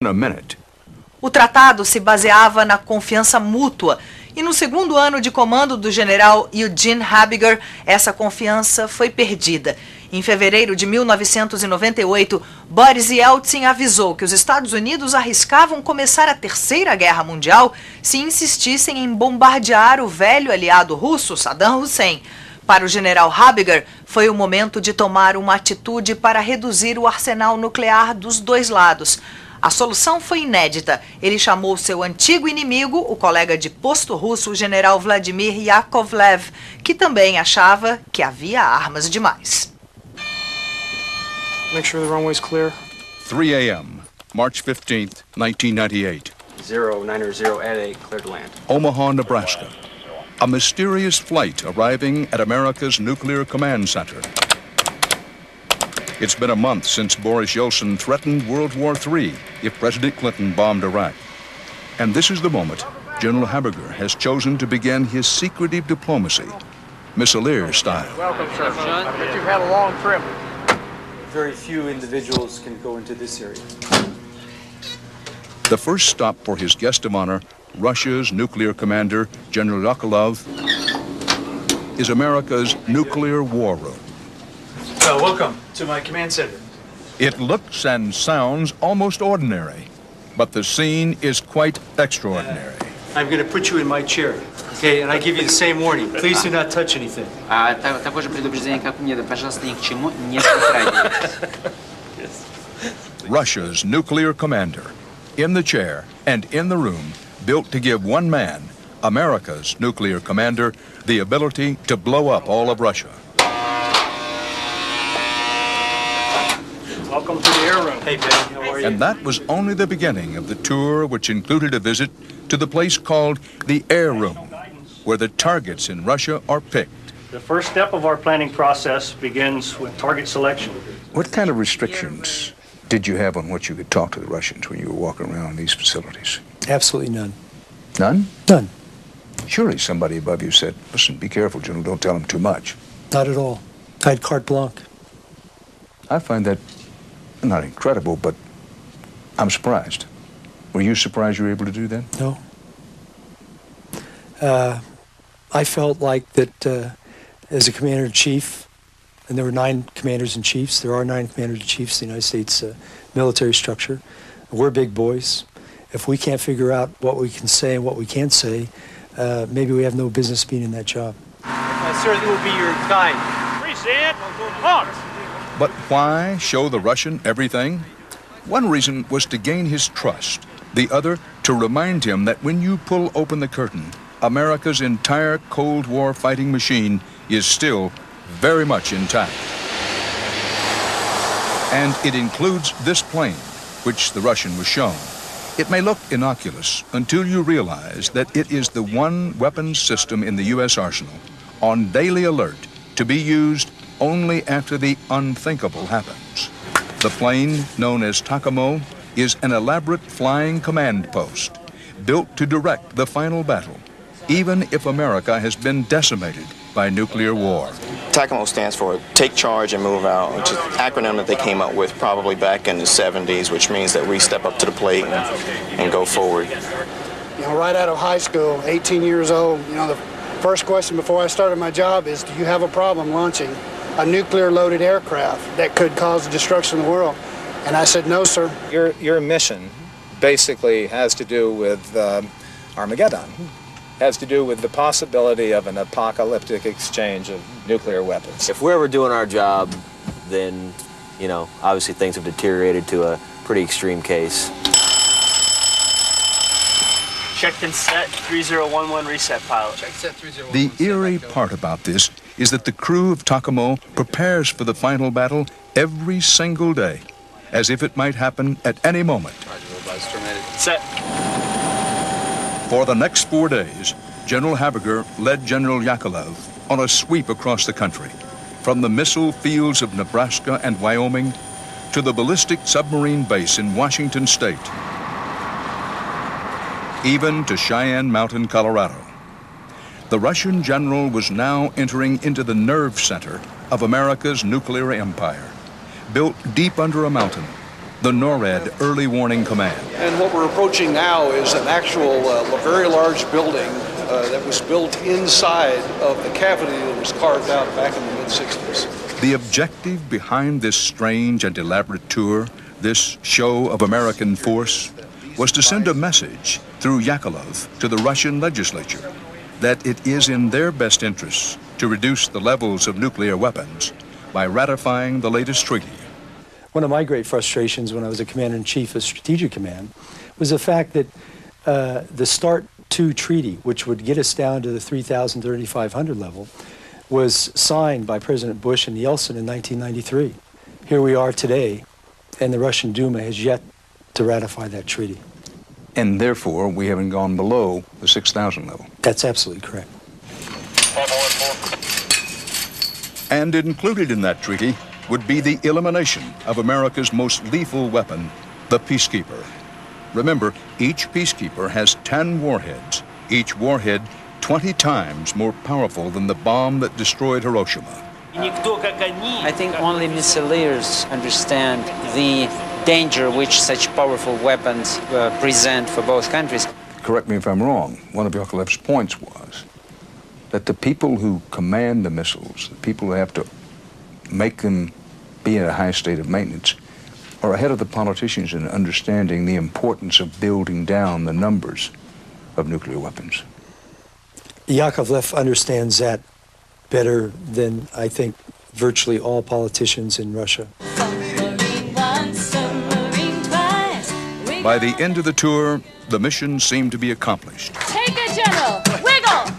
in a minute. O tratado se baseava na confiança mútua e no segundo ano de comando do general Eugene Habiger, essa confiança foi perdida. Em fevereiro de 1998, Boris Yeltsin avisou que os Estados Unidos arriscavam começar a Terceira Guerra Mundial se insistissem em bombardear o velho aliado russo, Saddam Hussein. Para o general Habiger, foi o momento de tomar uma atitude para reduzir o arsenal nuclear dos dois lados. A solução foi inédita. Ele chamou seu antigo inimigo, o colega de posto russo, o general Vladimir Yakovlev, que também achava que havia armas demais. Make sure the runway's clear. 3 a.m., March 15th, 1998. 0908, clear to land. Omaha, Nebraska. A mysterious flight arriving at America's nuclear command center. It's been a month since Boris Yeltsin threatened World War III if President Clinton bombed Iraq. And this is the moment General Habiger has chosen to begin his secretive diplomacy, Missiliners style. Welcome, sir. I bet you've had a long trip. Very few individuals can go into this area. The first stop for his guest of honor, Russia's nuclear commander, General Yakovlev, is America's nuclear war room. Welcome to my command center. It looks and sounds almost ordinary, but the scene is quite extraordinary. I'm going to put you in my chair, okay? And I give you the same warning. Please do not touch anything. Такое же предупреждение, как мне, пожалуйста, ни к чему не притрагивайтесь. Russia's nuclear commander, in the chair and in the room, built to give one man, America's nuclear commander, the ability to blow up all of Russia. Welcome to the air room. Hey, Ben, how are you? And that was only the beginning of the tour, which included a visit to the place called the Air Room, where the targets in Russia are picked. The first step of our planning process begins with target selection. What kind of restrictions did you have on what you could talk to the Russians when you were walking around these facilities? Absolutely none. None? None. Surely somebody above you said, listen, be careful, General, don't tell them too much. Not at all. I had carte blanche. I find that not incredible, but I'm surprised. Were you surprised you were able to do that? No. I felt like that as a commander-in-chief, and there were 9 commanders-in-chiefs, there are 9 commanders-in-chiefs in the United States military structure. We're big boys. If we can't figure out what we can say and what we can't say, maybe we have no business being in that job. Sir, this will be your guide. Present. Halt. But why show the Russian everything? One reason was to gain his trust. The other, to remind him that when you pull open the curtain, America's entire Cold War fighting machine is still very much intact. And it includes this plane, which the Russian was shown. It may look innocuous until you realize that it is the one weapons system in the U.S. arsenal on daily alert to be used only after the unthinkable happens. The plane, known as Takamo, is an elaborate flying command post built to direct the final battle, even if America has been decimated by nuclear war. TACAMO stands for Take Charge and Move Out, which is an acronym that they came up with probably back in the 70s, which means that we step up to the plate and go forward. You know, right out of high school, 18 years old, you know, the first question before I started my job is, do you have a problem launching a nuclear-loaded aircraft that could cause the destruction of the world? And I said, no, sir. Your mission basically has to do with Armageddon. Has to do with the possibility of an apocalyptic exchange of nuclear weapons. If we're ever doing our job, then, you know, obviously things have deteriorated to a pretty extreme case. Checked and set, 3011 reset, pilot. Checked set, 3011. The eerie part about this is that the crew of Takamo prepares for the final battle every single day, as if it might happen at any moment. Set. For the next 4 days, General Habiger led General Yakovlev on a sweep across the country, from the missile fields of Nebraska and Wyoming to the ballistic submarine base in Washington State, even to Cheyenne Mountain, Colorado. The Russian general was now entering into the nerve center of America's nuclear empire, built deep under a mountain, the NORAD Early Warning Command. And what we're approaching now is an actual very large building that was built inside of the cavity that was carved out back in the mid-60s. The objective behind this strange and elaborate tour, this show of American force, was to send a message through Yakovlev to the Russian legislature that it is in their best interests to reduce the levels of nuclear weapons by ratifying the latest treaty. One of my great frustrations when I was a commander-in-chief of Strategic Command was the fact that the START II treaty, which would get us down to the 3,000, 3,500 level, was signed by President Bush and Yeltsin in 1993. Here we are today, and the Russian Duma has yet to ratify that treaty. And therefore, we haven't gone below the 6,000 level. That's absolutely correct. And included in that treaty would be the elimination of America's most lethal weapon, the Peacekeeper. Remember, each Peacekeeper has 10 warheads, each warhead 20 times more powerful than the bomb that destroyed Hiroshima. I think only Missiliners understand the danger which such powerful weapons present for both countries. Correct me if I'm wrong, one of Yakovlev's points was that the people who command the missiles, the people who have to make them be in a high state of maintenance, are ahead of the politicians in understanding the importance of building down the numbers of nuclear weapons. Yakovlev understands that better than, I think, virtually all politicians in Russia. By the end of the tour, the mission seemed to be accomplished. Take it, General! Wiggle!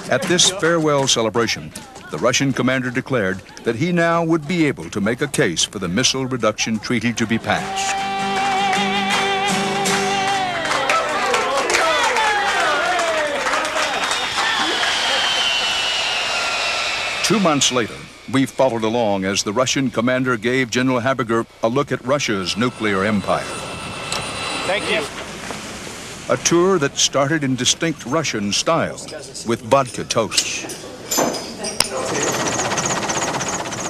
At this farewell celebration, the Russian commander declared that he now would be able to make a case for the Missile Reduction Treaty to be passed. Two months later, we followed along as the Russian commander gave General Habiger a look at Russia's nuclear empire. Thank you. A tour that started in distinct Russian style with vodka toasts.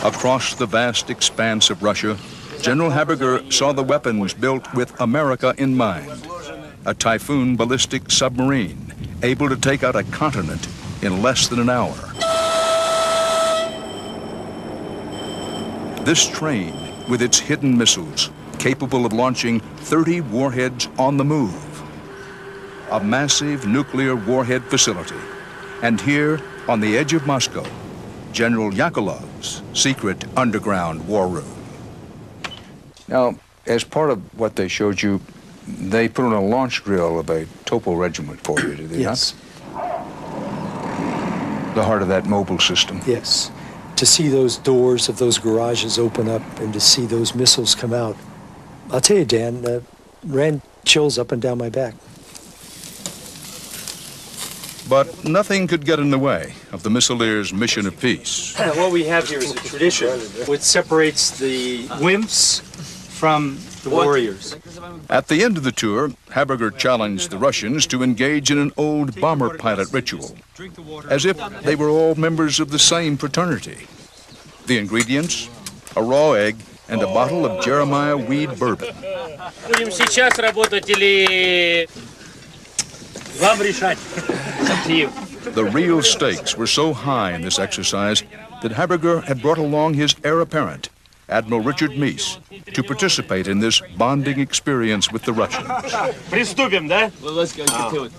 Across the vast expanse of Russia, General Habiger saw the weapons built with America in mind. A Typhoon ballistic submarine able to take out a continent in less than an hour. This train, with its hidden missiles, capable of launching 30 warheads on the move. A massive nuclear warhead facility. And here, on the edge of Moscow, General Yakovlev's secret underground war room. Now, as part of what they showed you, they put on a launch drill of a topo regiment for you, did they Yes. not? The heart of that mobile system. Yes. To see those doors of those garages open up and to see those missiles come out, I'll tell you, Dan, ran chills up and down my back. But nothing could get in the way of the Missileers' mission of peace. What we have here is a tradition which separates the wimps from the warriors. At the end of the tour, Habiger challenged the Russians to engage in an old bomber pilot ritual, as if they were all members of the same fraternity. The ingredients, a raw egg and a bottle of Jeremiah Weed bourbon. Будем сейчас работать или вам решать? The real stakes were so high in this exercise that Habiger had brought along his heir apparent, Admiral Richard Meese, to participate in this bonding experience with the Russians. Приступим, да? Well, let's go get to it.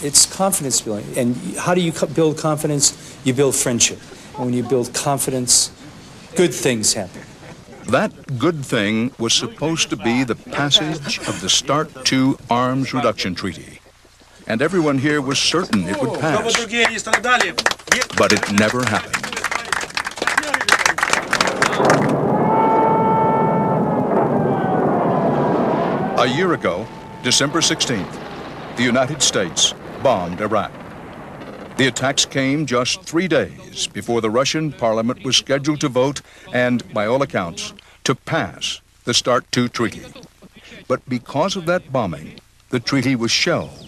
It's confidence building. And how do you build confidence? You build friendship. And when you build confidence, good things happen. That good thing was supposed to be the passage of the START II Arms Reduction Treaty. And everyone here was certain it would pass. But it never happened. A year ago, December 16th, the United States bombed Iraq. The attacks came just 3 days before the Russian parliament was scheduled to vote and, by all accounts, to pass the START II treaty. But because of that bombing, the treaty was shelved.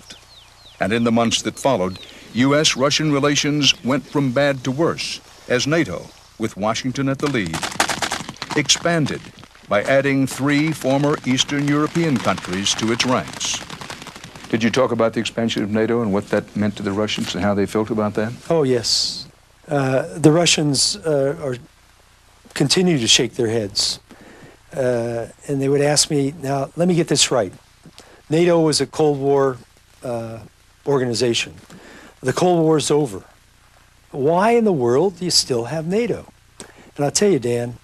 And in the months that followed, U.S.-Russian relations went from bad to worse as NATO, with Washington at the lead, expanded by adding 3 former Eastern European countries to its ranks. Did you talk about the expansion of NATO and what that meant to the Russians and how they felt about that? Oh, yes. The Russians continue to shake their heads. And they would ask me, now, let me get this right. NATO was a Cold War organization. The Cold War is over. Why in the world do you still have NATO? And I'll tell you, Dan,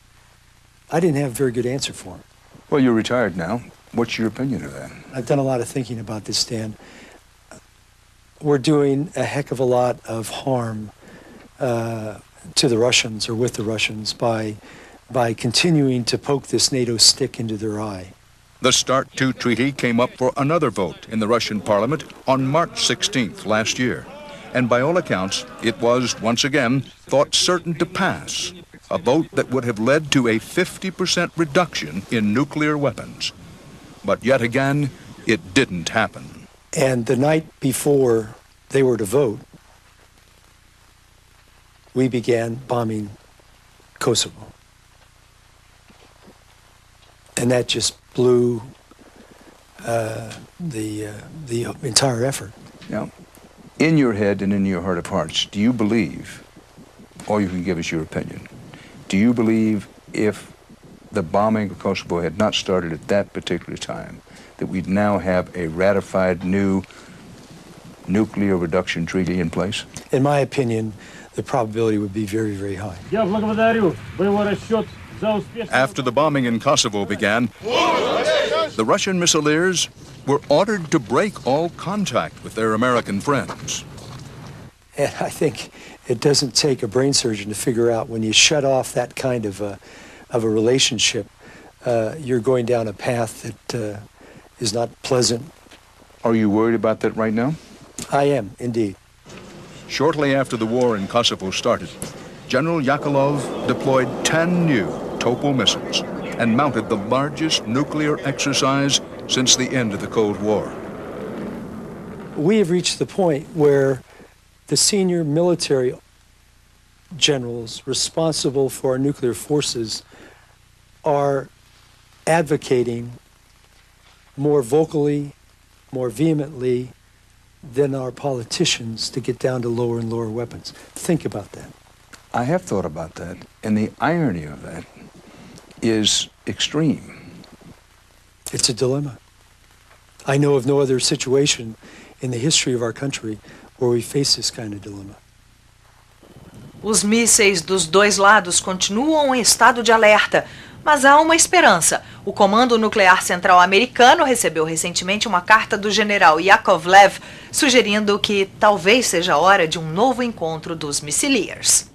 I didn't have a very good answer for him. Well, you're retired now. What's your opinion of that? I've done a lot of thinking about this, Dan. We're doing a heck of a lot of harm to the Russians or with the Russians by continuing to poke this NATO stick into their eye. The START II treaty came up for another vote in the Russian parliament on March 16th last year. And by all accounts, it was, once again, thought certain to pass, a vote that would have led to a 50% reduction in nuclear weapons. But yet again, it didn't happen. And the night before they were to vote, we began bombing Kosovo. And that just blew the entire effort. Now, in your head and in your heart of hearts, do you believe, or you can give us your opinion, do you believe if the bombing of Kosovo had not started at that particular time, that we'd now have a ratified new nuclear reduction treaty in place? In my opinion, the probability would be very, very high. After the bombing in Kosovo began, the Russian Missiliners were ordered to break all contact with their American friends. And I think it doesn't take a brain surgeon to figure out when you shut off that kind of a relationship, you're going down a path that is not pleasant. Are you worried about that right now? I am, indeed. Shortly after the war in Kosovo started, General Yakovlev deployed 10 new Topol missiles and mounted the largest nuclear exercise since the end of the Cold War. We have reached the point where the senior military generals responsible for our nuclear forces are advocating more vocally, more vehemently than our politicians to get down to lower and lower weapons. Think about that. I have thought about that, and the irony of that is extreme. It's a dilemma. I know of no other situation in the history of our country where we face this kind of dilemma. Os mísseis dos dois lados continuam em estado de alerta, mas há uma esperança. O Comando Nuclear Central americano recebeu recentemente uma carta do general Yakovlev sugerindo que talvez seja a hora de um novo encontro dos Missiliners.